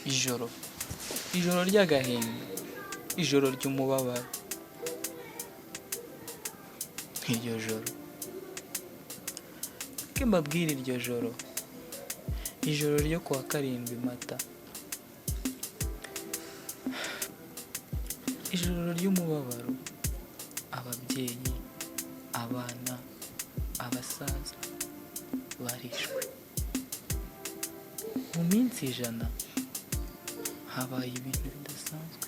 ijoro ry'agahinda, ijoro ry'umubabaro. Iryo joro ke mbabwira, iryo joro, ijoro ryo kuwa 7 Mata, ijoro ry'umubabaro. Ababyeyi, abana, abasaza barishwe. Mu minsi 100 habaye ibintu bidasanzwe.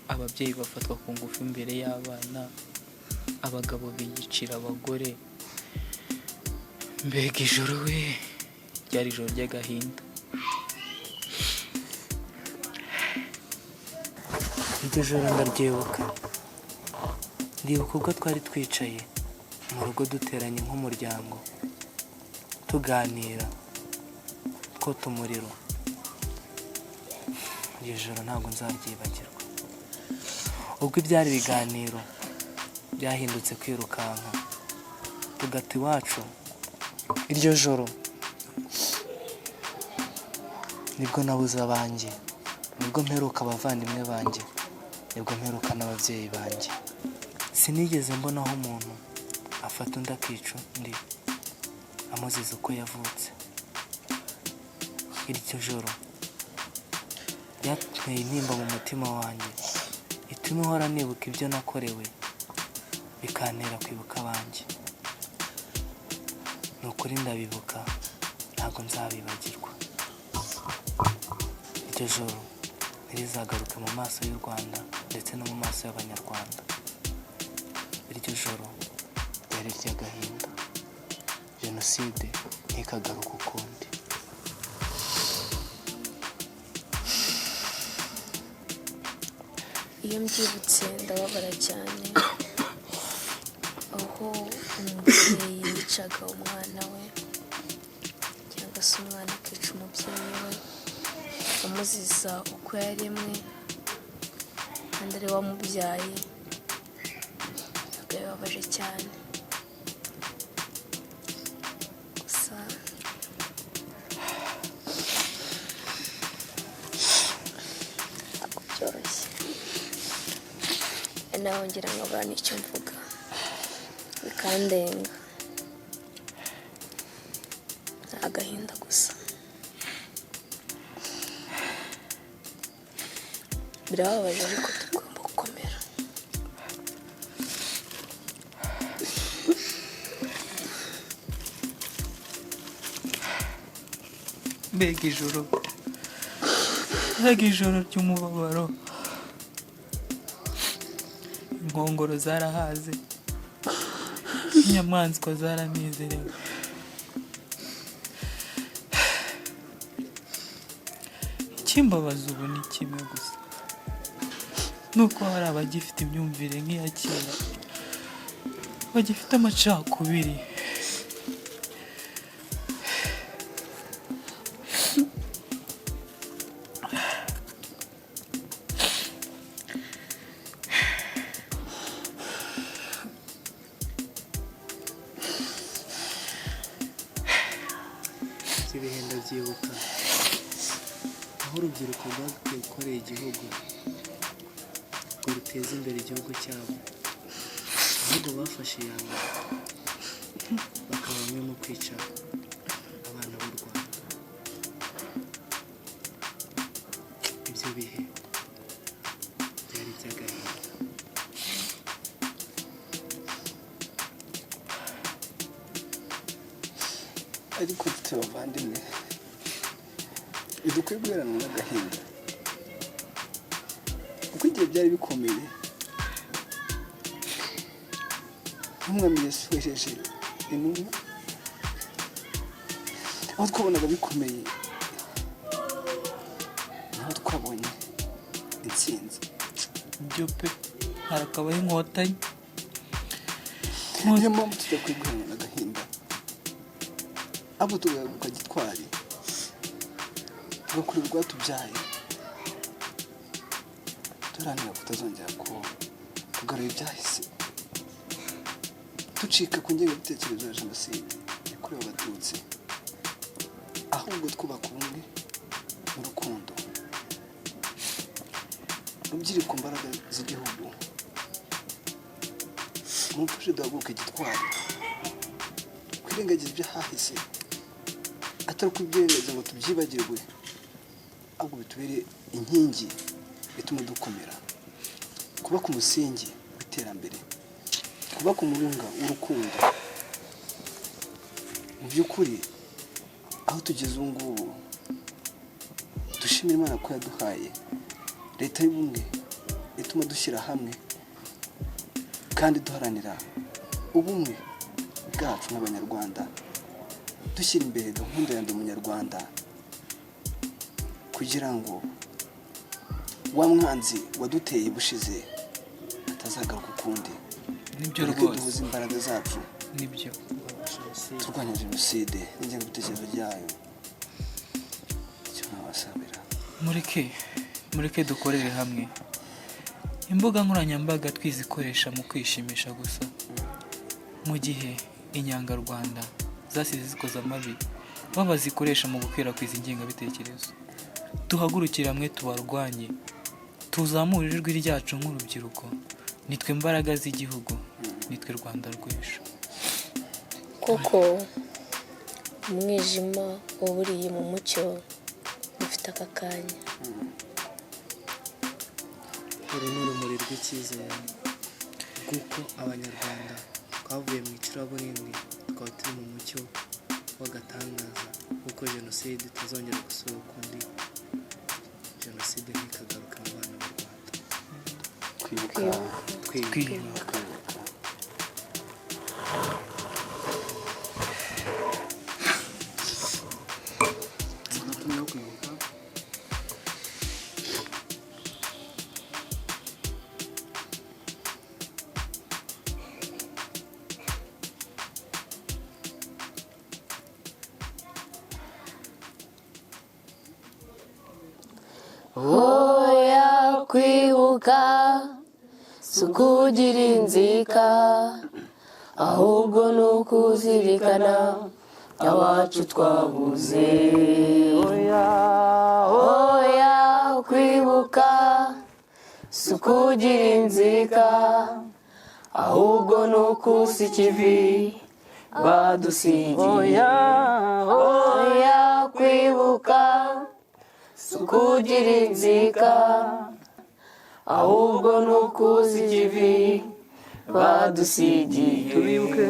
Ababyeyi bafatwa ku ngufu imbere y'abana, abagabo biyicira abagore. Mbega ijoro we, ryari ijoro ry'agahinda. Iryo joro ndaryibuka. Ndibuka ubwo twari twicaye mu rugo duteranye nk'umuryango, tuganira, twota umuriro. Iryo joro ntabwo nzaryibagirwa. Ubwo ibyari ibiganiro byahindutse kwirukanka tugata iwacu. Iryo joro nibwo nabuze abanjye, nibwo mperuka abavandimwe banjye, nibwo mperuka n'ababyeyi banjye. Sinigeze mbonaho umuntu afata undi akica undi amuziza uko yavutse. Iryo joro ryateye intimba mu mutima wanjye, ituma uhora nibuka ibyo nakorewe, bikantera kwibuka abanjye. Ni ukuri ndabibuka, ntabwo nzabibagirwa. Iryo joro ntirizagaruke mu maso y'u Rwanda ndetse no mu maso y'Abanyarwanda. Iryo joro ryari iry'agahinda. Jenoside ntikagaruka ukundi. Iyo mbyibutse ndababara cyane, aho umubyeyi yicaga umwana we, cyangwa se umwana akica umubyeyi we amuziza uko yaremwe kandi ari we wamubyaye. Ntabwo bibabaje cyane, gusa ntabwo byoroshye. Nawe ngira nkabura n'icyo mvuga, bikandenga. Agahinda gusa. Birababaje ariko tugomba gukomera. Mbega ijoro ry'umubabaro. Inkongoro zarahaze, inyamaswa zaranezerewe. Ikimbabaza ubu ni kimwe gusa, nuko hari abagifite imyumvire nk'iya kera, bagifite amacakubiri. Ibihe ndabyibuka, aho urubyiruko rwakoreye igihugu ngo ruteze imbere igihugu cyabo, ahubwo bafashe iya mbere bakaba bamwe mu kwica abana b'u Rwanda. Ibyo bihe byari iby'agahinda. ariko dufite abavandimwe, ntidukwiye guheranwa n'agahinda, kuko igihe byari bikomeye nk'umwami yasohereje intumwa, aho twabonaga bikomeye niho twabonye intsinzi. Ibyo pe harakabaho inkotanyi. Niyo mpamvu tujya kwiguranwa n'agahinda, abo tugaruka gitwari tugakora urwatubyaye, duharanira kutazongera kugarura ibyahise, ducika ku ngengabitekerezo ya jenoside yakorewe abatutsi, aho ahubwo twubaka ubumwe mu rukundo, rubyiruko mbaraga z'igihugu, mumfashe duhaguruke gitwari, twirengagize ibyahahise, atari kubyirengagiza ngo tubyibagirwe, ahubwo bitubere inkingi bituma dukomera, kuba ku musingi w'iterambere, kuba ku murunga w'urukundo. Mu by'ukuri aho tugeze ubu ngubu dushimira Imana ko yaduhaye leta y'ubumwe ituma dushyira hamwe kandi duharanira ubumwe bwacu nk'abanyarwanda, dushyira imbere gahunda ya ndi umunyarwanda kugira ngo wa mwanzi waduteye bushize atazagaruka ukundi. Nibyo rwose duhuza imbaraga zacu, nibyo turwanya jenoside n'ingengabitekerezo ryayo. icyo nabasabira, mureke dukorere hamwe. Imbuga nkoranyambaga twizikoresha mu kwishimisha gusa, mu gihe inyangarwanda zasize zikoze amabi bo bazikoresha mu gukwirakwiza ingengabitekerezo. Duhagurukire hamwe tubarwanye, tuzamure ijwi ryacu nk'urubyiruko. Nitwe mbaraga z'igihugu, nitwe Rwanda rw'ejo. kuko umwijima waburiye mu mucyo ufite aka kanya. uru ni urumuri rw'icyizere kuko abanyarwanda twavuye mu icuraburindi tukaba turi mu mucyo w'agatangaza, kuko jenoside itazongera gusura ukundi, jenoside ntikagaruka mu bana b'u Rwanda. Twiyubaka. Oya kwibuka si ukugira inzika, ahubwo ni ukuzirikana abacu twabuze. Oya kwibuka si ukugira inzika, ahubwo ni ukusa ikivi badusigiye. Oya kwibuka si ukugira inzika, ahubwo ni ukuza ikivi badusigiye. Tubibuke,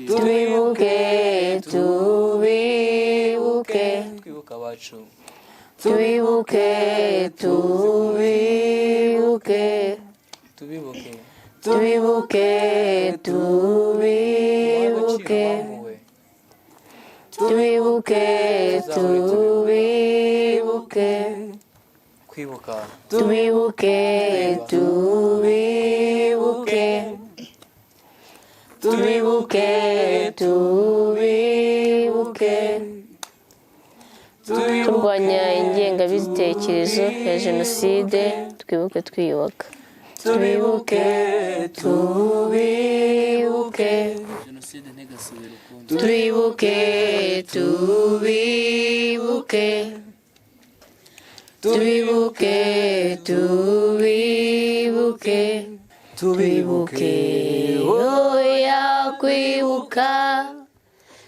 tubibuke, tubibuke, Twibuka abacu. tubibuke, tubibuke, Tubibuke. tubibuke, tubibuke, tubibuke, tubibuke, Kwibuka. tubibuke, tubibuke, tubibuke, tubibuke, turwanya ingengabitekerezo ya jenoside, twibuke twiyubaka. Tubibuke, tubibuke, jenoside ntigasubire ukundi. tubibuke, tubibuke, tubibuke, tubibuke, tubibuke. Oya kwibuka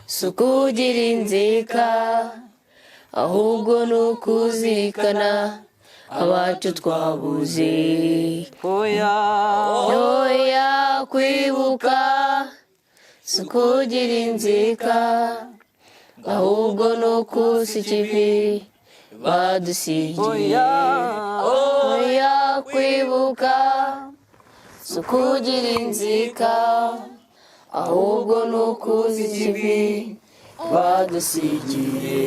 si ukugira inzika, ahubwo ni ukuzirikana abacu twabuze. Oya kwibuka si ukugira inzika, ahubwo ni ukusa ikivi badusigiye. Oya kwibuka si ukugira inzika, ahubwo ni ukusa ikivi badusigiye.